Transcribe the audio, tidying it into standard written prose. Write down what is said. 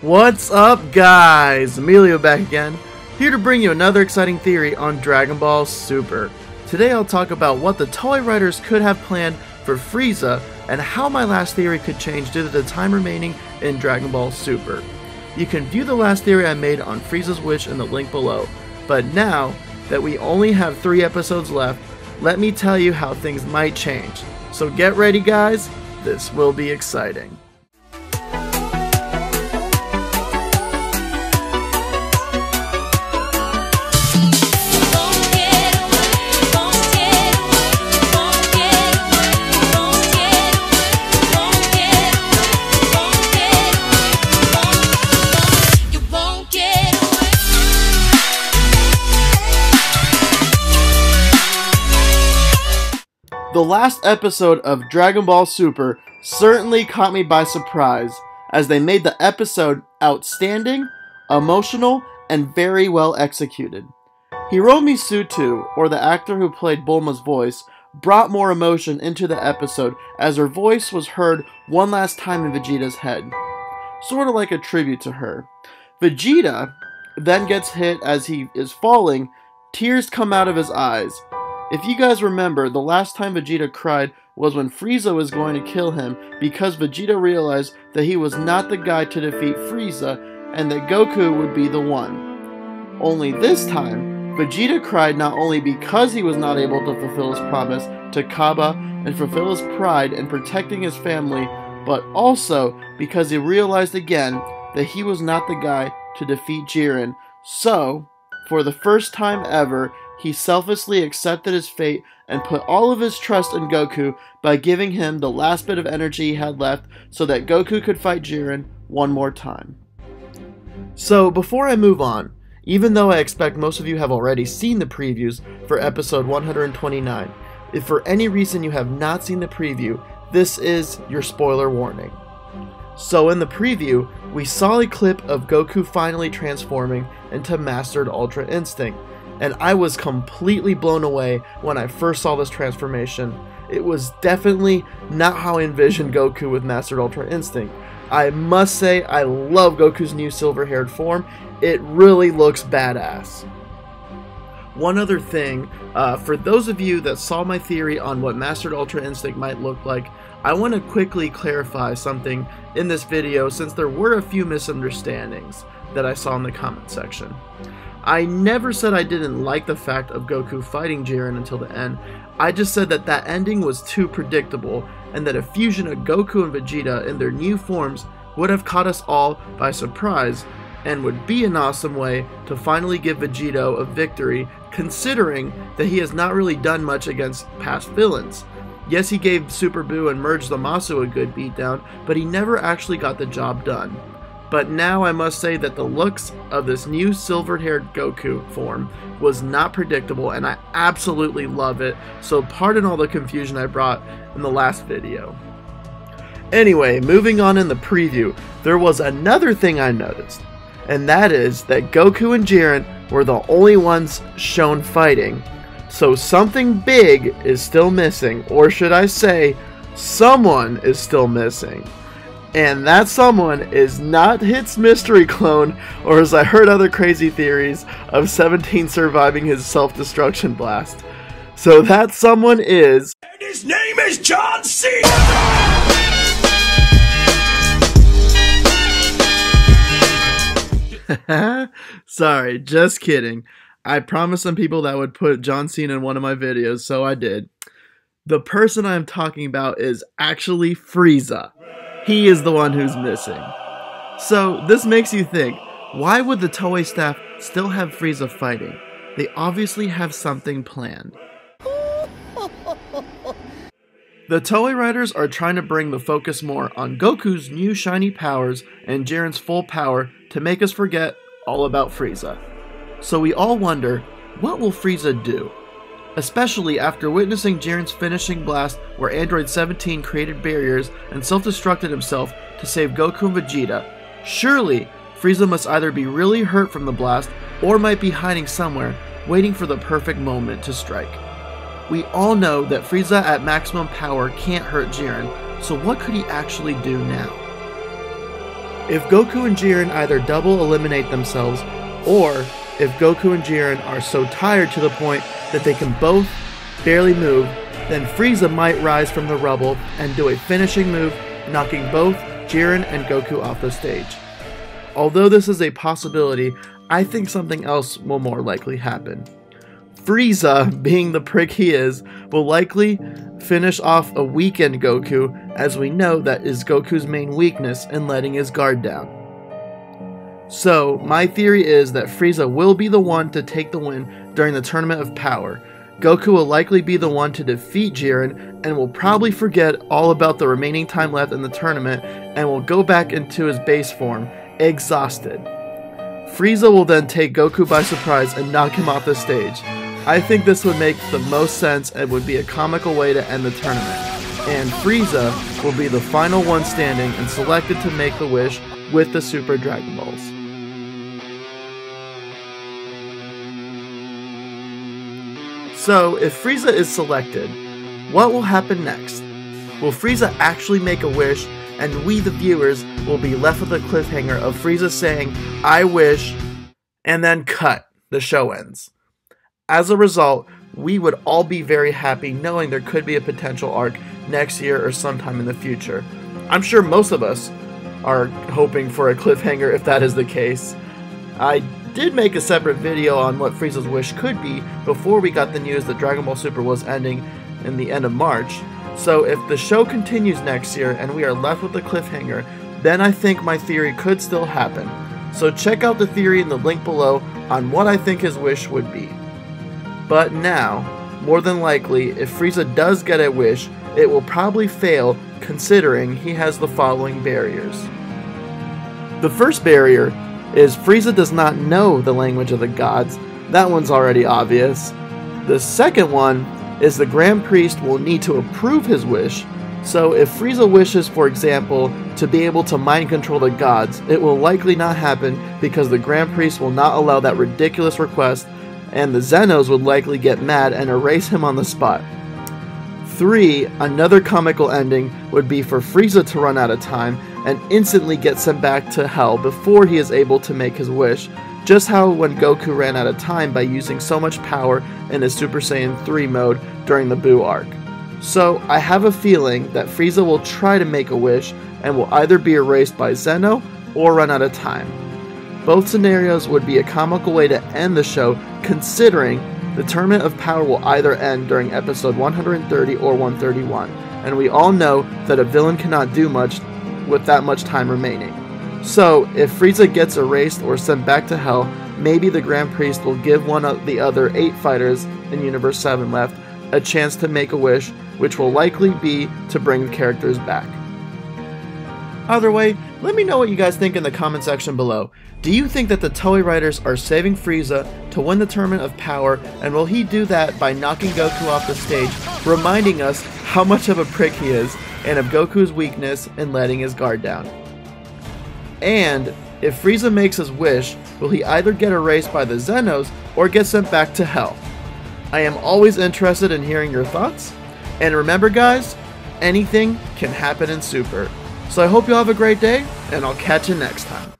What's up, guys? Emilio back again, here to bring you another exciting theory on Dragon Ball Super. Today I'll talk about what the Toei Writers could have planned for Frieza and how my last theory could change due to the time remaining in Dragon Ball Super. You can view the last theory I made on Frieza's Wish in the link below, but now that we only have 3 episodes left, let me tell you how things might change. So get ready, guys, this will be exciting. The last episode of Dragon Ball Super certainly caught me by surprise, as they made the episode outstanding, emotional, and very well executed. Hiromi Sutu, or the actor who played Bulma's voice, brought more emotion into the episode as her voice was heard one last time in Vegeta's head, sort of like a tribute to her. Vegeta then gets hit as he is falling, tears come out of his eyes. If you guys remember, the last time Vegeta cried was when Frieza was going to kill him because Vegeta realized that he was not the guy to defeat Frieza and that Goku would be the one. Only this time, Vegeta cried not only because he was not able to fulfill his promise to Kaba and fulfill his pride in protecting his family, but also because he realized again that he was not the guy to defeat Jiren. So, for the first time ever, he selflessly accepted his fate and put all of his trust in Goku by giving him the last bit of energy he had left so that Goku could fight Jiren one more time. So before I move on, even though I expect most of you have already seen the previews for episode 129, if for any reason you have not seen the preview, this is your spoiler warning. So in the preview, we saw a clip of Goku finally transforming into Mastered Ultra Instinct, and I was completely blown away when I first saw this transformation. It was definitely not how I envisioned Goku with Mastered Ultra Instinct. I must say, I love Goku's new silver-haired form. It really looks badass. One other thing, for those of you that saw my theory on what Mastered Ultra Instinct might look like, I want to quickly clarify something in this video since there were a few misunderstandings that I saw in the comment section. I never said I didn't like the fact of Goku fighting Jiren until the end. I just said that that ending was too predictable and that a fusion of Goku and Vegeta in their new forms would have caught us all by surprise and would be an awesome way to finally give Vegeta a victory, considering that he has not really done much against past villains. Yes, he gave Super Buu and Merge Zamasu a good beatdown, but he never actually got the job done. But now I must say that the looks of this new silver-haired Goku form was not predictable, and I absolutely love it, so pardon all the confusion I brought in the last video. Anyway, moving on in the preview, there was another thing I noticed, and that is that Goku and Jiren were the only ones shown fighting. So something big is still missing, or should I say, someone is still missing. And that someone is not Hit's mystery clone, or as I heard other crazy theories, of 17 surviving his self-destruction blast. So that someone is... And his name is John C! Sorry, just kidding. I promised some people that I would put John Cena in one of my videos, so I did. The person I'm talking about is actually Frieza. He is the one who's missing. So this makes you think, why would the Toei staff still have Frieza fighting? They obviously have something planned. The Toei writers are trying to bring the focus more on Goku's new shiny powers and Jiren's full power to make us forget all about Frieza. So we all wonder, what will Frieza do? Especially after witnessing Jiren's finishing blast where Android 17 created barriers and self-destructed himself to save Goku and Vegeta. Surely, Frieza must either be really hurt from the blast or might be hiding somewhere, waiting for the perfect moment to strike. We all know that Frieza at maximum power can't hurt Jiren, so what could he actually do now? If Goku and Jiren either double eliminate themselves, or if Goku and Jiren are so tired to the point that they can both barely move, then Frieza might rise from the rubble and do a finishing move, knocking both Jiren and Goku off the stage. Although this is a possibility, I think something else will more likely happen. Frieza, being the prick he is, will likely finish off a weakened Goku, as we know that is Goku's main weakness in letting his guard down. So, my theory is that Frieza will be the one to take the win during the Tournament of Power. Goku will likely be the one to defeat Jiren, and will probably forget all about the remaining time left in the tournament, and will go back into his base form, exhausted. Frieza will then take Goku by surprise and knock him off the stage. I think this would make the most sense and would be a comical way to end the tournament. And Frieza will be the final one standing and selected to make the wish with the Super Dragon Balls. So, if Frieza is selected, what will happen next? Will Frieza actually make a wish, and we the viewers will be left with a cliffhanger of Frieza saying, "I wish," and then cut, the show ends. As a result, we would all be very happy knowing there could be a potential arc next year or sometime in the future. I'm sure most of us are hoping for a cliffhanger if that is the case. I did make a separate video on what Frieza's wish could be before we got the news that Dragon Ball Super was ending in the end of March. So if the show continues next year and we are left with a cliffhanger, then I think my theory could still happen. So check out the theory in the link below on what I think his wish would be. But now, more than likely, if Frieza does get a wish, it will probably fail considering he has the following barriers. The first barrier is Frieza does not know the language of the gods. That one's already obvious. The second one is the Grand Priest will need to approve his wish. So if Frieza wishes, for example, to be able to mind control the gods, it will likely not happen because the Grand Priest will not allow that ridiculous request, and the Zenos would likely get mad and erase him on the spot. 3. Another comical ending would be for Frieza to run out of time and instantly get sent back to Hell before he is able to make his wish, just how when Goku ran out of time by using so much power in his Super Saiyan 3 mode during the Buu arc. So I have a feeling that Frieza will try to make a wish and will either be erased by Zeno or run out of time. Both scenarios would be a comical way to end the show, considering the Tournament of Power will either end during episode 130 or 131, and we all know that a villain cannot do much with that much time remaining. So, if Frieza gets erased or sent back to Hell, maybe the Grand Priest will give one of the other 8 fighters in Universe 7 left a chance to make a wish, which will likely be to bring the characters back. Either way, let me know what you guys think in the comment section below. Do you think that the Toei Writers are saving Frieza to win the Tournament of Power, and will he do that by knocking Goku off the stage, reminding us how much of a prick he is, and of Goku's weakness in letting his guard down? And if Frieza makes his wish, will he either get erased by the Zenos or get sent back to Hell? I am always interested in hearing your thoughts, and remember guys, anything can happen in Super. So I hope you all have a great day, and I'll catch you next time.